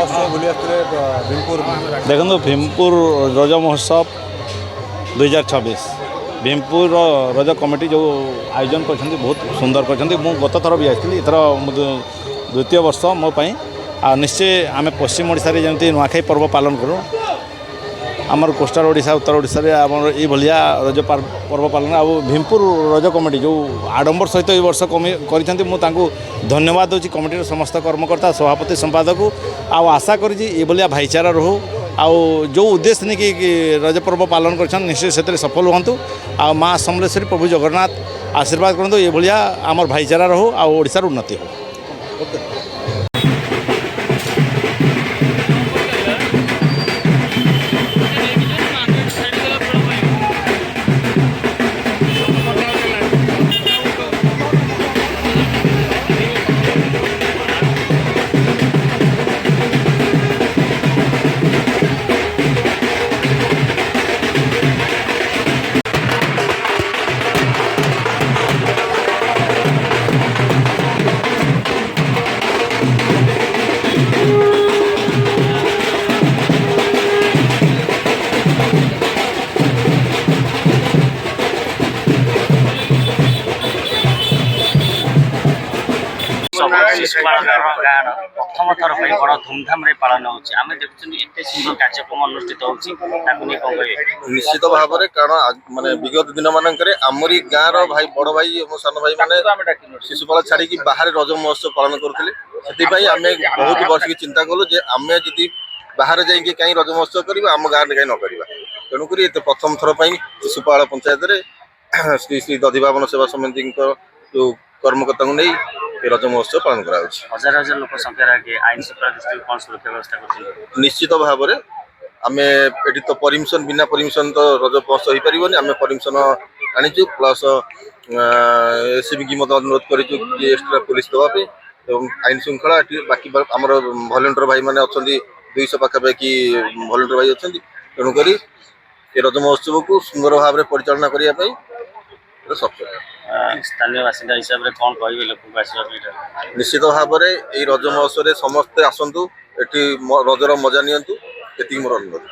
महोत्सव बुली भीमपुर देखो भीमपुर रज महोत्सव 2026 भीमपुर रज कमिटी जो आयोजन कर बहुत सुंदर कर गत थर भी आई एथर द्वितीय वर्ष मो निश्चय आम पश्चिम ओडिशा रे जमती नुआखाई पर्व पालन करूँ आमर कोस्टाल ओडिशा उत्तर ओडिशा रे आमर ये भलिया रज पर्व पालन आ भीमपुर रज कमिटी जो आडंबर सहित ये वर्ष करी धन्यवाद दूसरी कमिटी समस्त कर्मकर्ता सभापति संपादक आशा करी भलिया भाईचारा रहू आउ जो उद्देश्य नहीं कि रज पर्व पालन कर निश्चय से सफल हूँ आ माँ समलेश्वरी प्रभु जगन्नाथ आशीर्वाद करूँ ये भलिया आमर भाईचारा रहू आ ओडिशार उन्नति हो। गाँव प्रथम थर बड़ धूमधाम पालन होमें देखुं एत सुंदर कार्यक्रम अनुष्ठित हो निश्चित भाव में कारण माने विगत दिन मानक आमरी गाँव भाई बड़ भाई और सान भाई मैंने शिशुपाल छाड़ी बाहर रज महोत्सव पालन करते आम बहुत वर्ष की चिंता कलु जे आम जी बाहर जाइए कहीं रज महोत्सव करवा आम गाँव में कहीं न करवा तेणुक प्रथम थर शिशुपाल पंचायत श्री श्री दधिभावन सेवा समिति जो कर्मकर्ता नहीं रज महोत्सव पालन करा हजार हजार लोक संख्या आईन श्रृंखला दृष्टि कौन सुरक्षा व्यवस्था कर निश्चित भाव में आम ये तो परमिशन बिना परमिशन तो रज महोत्सव हो पारे आम परमिशन आनीचु प्लस एससीबी की मत अनुरोध करूँ एक्सट्रा पुलिस देवाई आईन श्रृंखला बाकी आम भलेंटियर भाई मैंने अच्छा 200 पाखापाखि भलेंटियर भाई अच्छा तेणुक रज महोत्सव को सुंदर भाव में परिचालना करने सक्षम स्थानीय बासिंदा हिसाब से कौन कहे लोक आसवा निश्चित भाव में ये रज महोत्सव समस्ते आसतु ये रजर मजा नियंतु ये मोर अनुरोध।